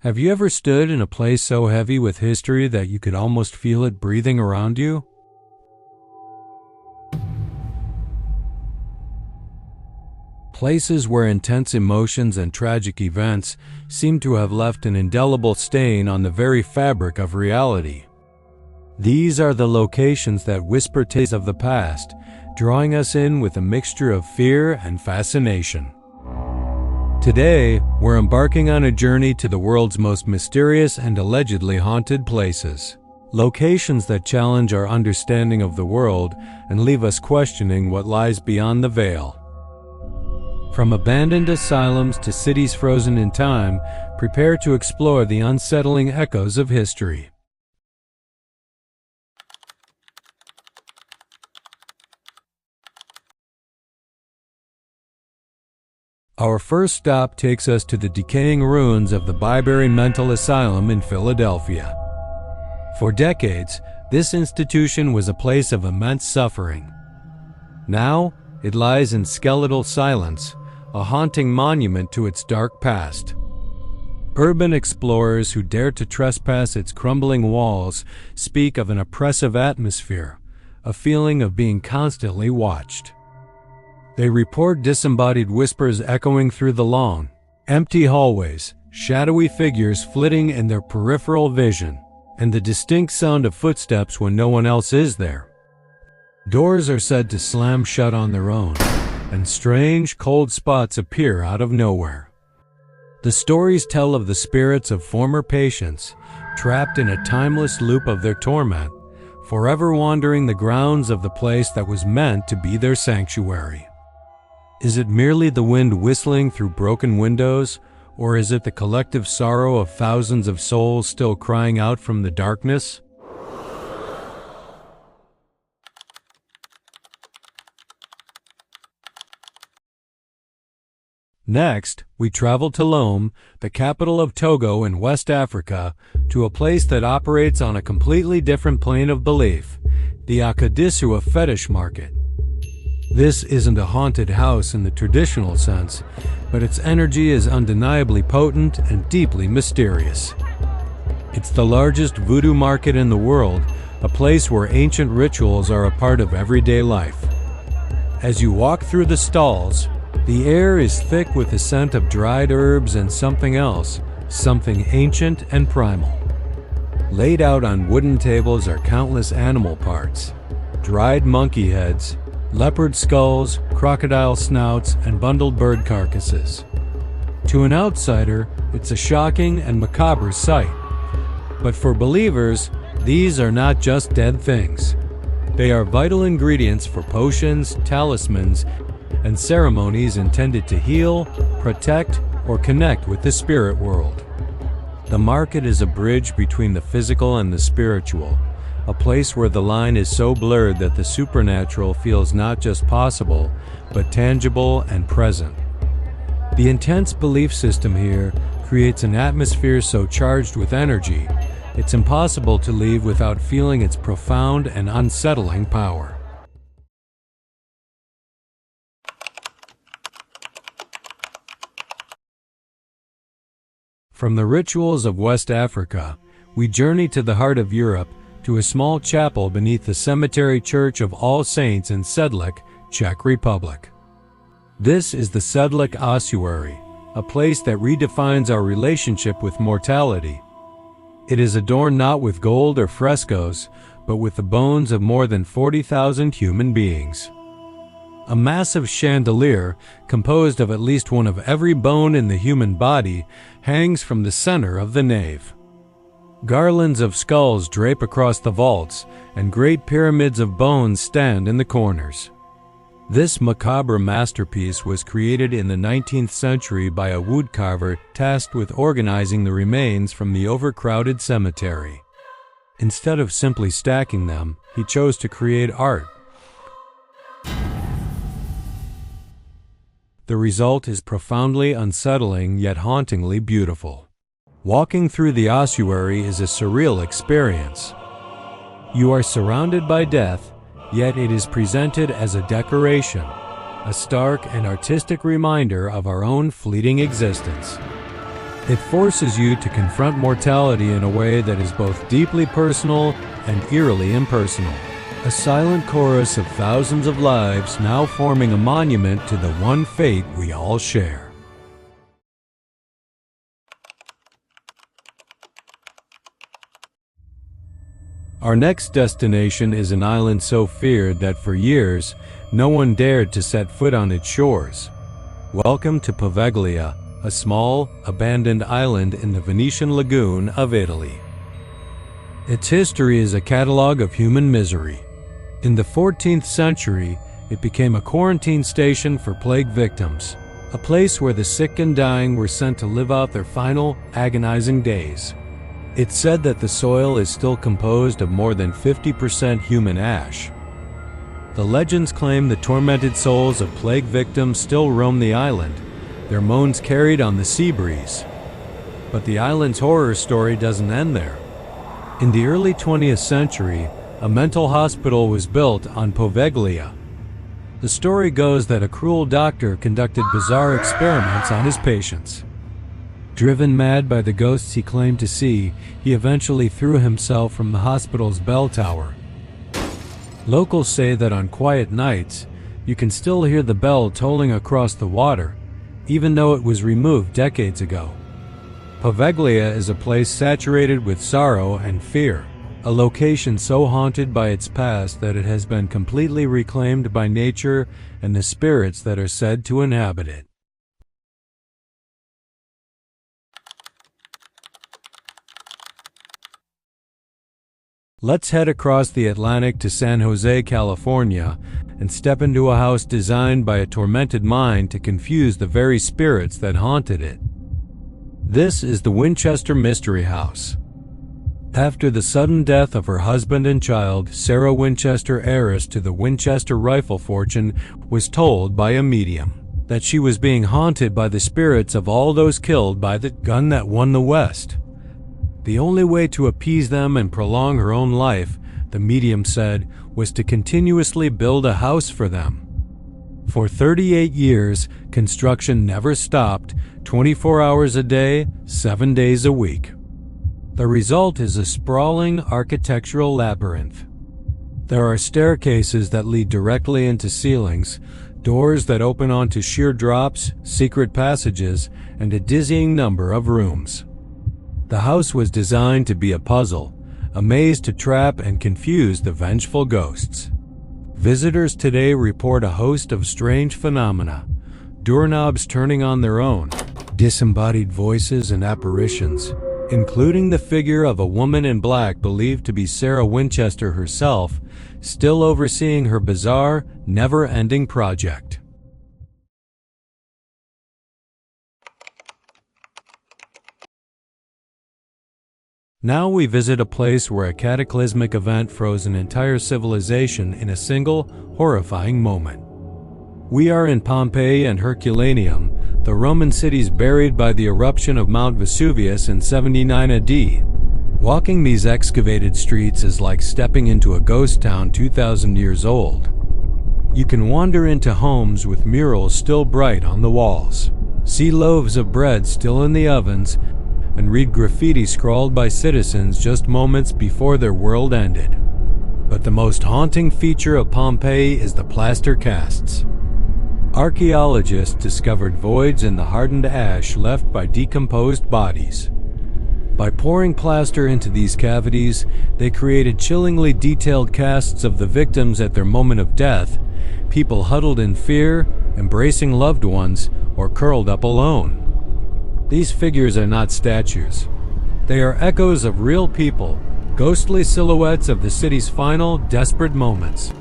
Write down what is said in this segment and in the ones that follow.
Have you ever stood in a place so heavy with history that you could almost feel it breathing around you? Places where intense emotions and tragic events seem to have left an indelible stain on the very fabric of reality. These are the locations that whisper tales of the past, drawing us in with a mixture of fear and fascination. Today, we're embarking on a journey to the world's most mysterious and allegedly haunted places. Locations that challenge our understanding of the world and leave us questioning what lies beyond the veil. From abandoned asylums to cities frozen in time, prepare to explore the unsettling echoes of history. Our first stop takes us to the decaying ruins of the Byberry Mental Asylum in Philadelphia. For decades, this institution was a place of immense suffering. Now, it lies in skeletal silence, a haunting monument to its dark past. Urban explorers who dare to trespass its crumbling walls speak of an oppressive atmosphere, a feeling of being constantly watched. They report disembodied whispers echoing through the long, empty hallways, shadowy figures flitting in their peripheral vision, and the distinct sound of footsteps when no one else is there. Doors are said to slam shut on their own, and strange, cold spots appear out of nowhere. The stories tell of the spirits of former patients, trapped in a timeless loop of their torment, forever wandering the grounds of the place that was meant to be their sanctuary. Is it merely the wind whistling through broken windows, or is it the collective sorrow of thousands of souls still crying out from the darkness? Next, we travel to Lome, the capital of Togo in West Africa, to a place that operates on a completely different plane of belief, the Akadisua fetish market. This isn't a haunted house in the traditional sense, but its energy is undeniably potent and deeply mysterious. It's the largest voodoo market in the world, a place where ancient rituals are a part of everyday life. As you walk through the stalls, the air is thick with the scent of dried herbs and something else, something ancient and primal. Laid out on wooden tables are countless animal parts, dried monkey heads, leopard skulls, crocodile snouts, and bundled bird carcasses. To an outsider, it's a shocking and macabre sight. But for believers, these are not just dead things. They are vital ingredients for potions, talismans, and ceremonies intended to heal, protect, or connect with the spirit world. The market is a bridge between the physical and the spiritual, a place where the line is so blurred that the supernatural feels not just possible, but tangible and present. The intense belief system here creates an atmosphere so charged with energy, it's impossible to leave without feeling its profound and unsettling power. From the rituals of West Africa, we journey to the heart of Europe, to a small chapel beneath the cemetery church of All Saints in Sedlec, Czech Republic. This is the Sedlec ossuary, a place that redefines our relationship with mortality. It is adorned not with gold or frescoes, but with the bones of more than 40,000 human beings. A massive chandelier, composed of at least one of every bone in the human body, hangs from the center of the nave. Garlands of skulls drape across the vaults, and great pyramids of bones stand in the corners. This macabre masterpiece was created in the 19th century by a woodcarver tasked with organizing the remains from the overcrowded cemetery. Instead of simply stacking them, he chose to create art. The result is profoundly unsettling yet hauntingly beautiful. Walking through the ossuary is a surreal experience. You are surrounded by death, yet it is presented as a decoration, a stark and artistic reminder of our own fleeting existence. It forces you to confront mortality in a way that is both deeply personal and eerily impersonal. A silent chorus of thousands of lives now forming a monument to the one fate we all share. Our next destination is an island so feared that for years, no one dared to set foot on its shores. Welcome to Poveglia, a small, abandoned island in the Venetian lagoon of Italy. Its history is a catalogue of human misery. In the 14th century, it became a quarantine station for plague victims, a place where the sick and dying were sent to live out their final, agonizing days. It's said that the soil is still composed of more than 50% human ash. The legends claim the tormented souls of plague victims still roam the island, their moans carried on the sea breeze. But the island's horror story doesn't end there. In the early 20th century, a mental hospital was built on Poveglia. The story goes that a cruel doctor conducted bizarre experiments on his patients. Driven mad by the ghosts he claimed to see, he eventually threw himself from the hospital's bell tower. Locals say that on quiet nights, you can still hear the bell tolling across the water, even though it was removed decades ago. Poveglia is a place saturated with sorrow and fear, a location so haunted by its past that it has been completely reclaimed by nature and the spirits that are said to inhabit it. Let's head across the Atlantic to San Jose, California, and step into a house designed by a tormented mind to confuse the very spirits that haunted it. This is the Winchester Mystery House. After the sudden death of her husband and child, Sarah Winchester, heiress to the Winchester rifle fortune, was told by a medium that she was being haunted by the spirits of all those killed by the gun that won the West. The only way to appease them and prolong her own life, the medium said, was to continuously build a house for them. For 38 years, construction never stopped, 24 hours a day, 7 days a week. The result is a sprawling architectural labyrinth. There are staircases that lead directly into ceilings, doors that open onto sheer drops, secret passages, and a dizzying number of rooms. The house was designed to be a puzzle, a maze to trap and confuse the vengeful ghosts. Visitors today report a host of strange phenomena: doorknobs turning on their own, disembodied voices and apparitions, including the figure of a woman in black believed to be Sarah Winchester herself, still overseeing her bizarre, never-ending project. Now we visit a place where a cataclysmic event froze an entire civilization in a single, horrifying moment. We are in Pompeii and Herculaneum, the Roman cities buried by the eruption of Mount Vesuvius in 79 AD. Walking these excavated streets is like stepping into a ghost town 2,000 years old. You can wander into homes with murals still bright on the walls, see loaves of bread still in the ovens, and read graffiti scrawled by citizens just moments before their world ended. But the most haunting feature of Pompeii is the plaster casts. Archaeologists discovered voids in the hardened ash left by decomposed bodies. By pouring plaster into these cavities, they created chillingly detailed casts of the victims at their moment of death, people huddled in fear, embracing loved ones, or curled up alone. These figures are not statues. They are echoes of real people, ghostly silhouettes of the city's final, desperate moments.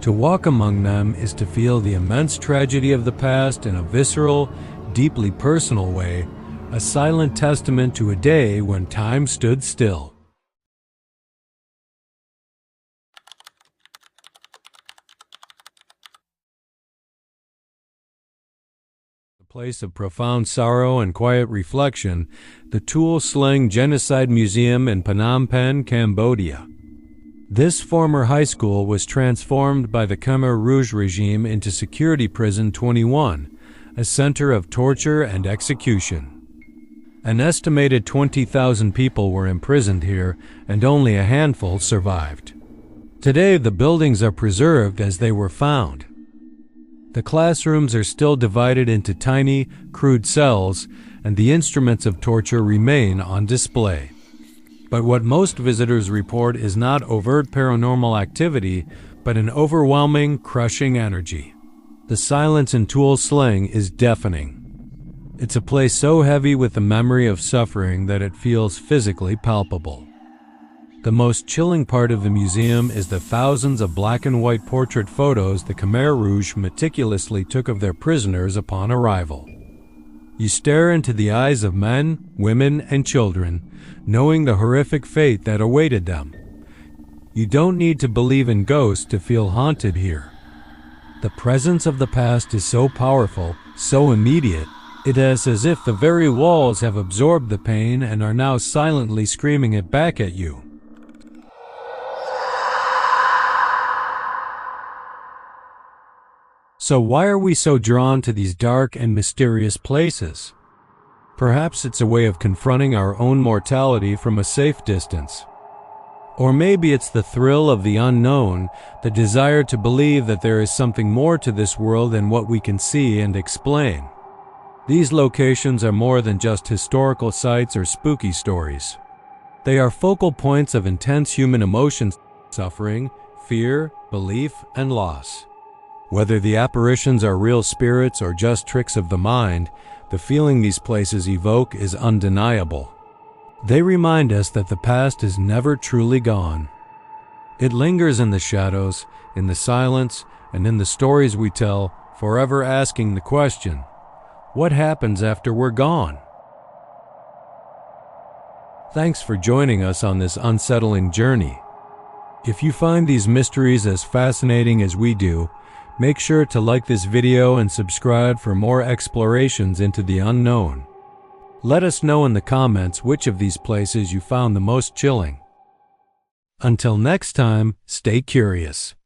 To walk among them is to feel the immense tragedy of the past in a visceral, deeply personal way, a silent testament to a day when time stood still. Place of profound sorrow and quiet reflection, the Tool Sling Genocide Museum in Phnom Penh, Cambodia. This former high school was transformed by the Khmer Rouge regime into Security Prison 21, a center of torture and execution. An estimated 20,000 people were imprisoned here, and only a handful survived. Today, the buildings are preserved as they were found. The classrooms are still divided into tiny, crude cells, and the instruments of torture remain on display. But what most visitors report is not overt paranormal activity, but an overwhelming, crushing energy. The silence in Tool Sling is deafening. It's a place so heavy with the memory of suffering that it feels physically palpable. The most chilling part of the museum is the thousands of black and white portrait photos the Khmer Rouge meticulously took of their prisoners upon arrival. You stare into the eyes of men, women, and children, knowing the horrific fate that awaited them. You don't need to believe in ghosts to feel haunted here. The presence of the past is so powerful, so immediate, it is as if the very walls have absorbed the pain and are now silently screaming it back at you. So why are we so drawn to these dark and mysterious places? Perhaps it's a way of confronting our own mortality from a safe distance. Or maybe it's the thrill of the unknown, the desire to believe that there is something more to this world than what we can see and explain. These locations are more than just historical sites or spooky stories. They are focal points of intense human emotions, suffering, fear, belief, and loss. Whether the apparitions are real spirits or just tricks of the mind, the feeling these places evoke is undeniable. They remind us that the past is never truly gone. It lingers in the shadows, in the silence, and in the stories we tell, forever asking the question, what happens after we're gone? Thanks for joining us on this unsettling journey. If you find these mysteries as fascinating as we do, make sure to like this video and subscribe for more explorations into the unknown. Let us know in the comments which of these places you found the most chilling. Until next time, stay curious.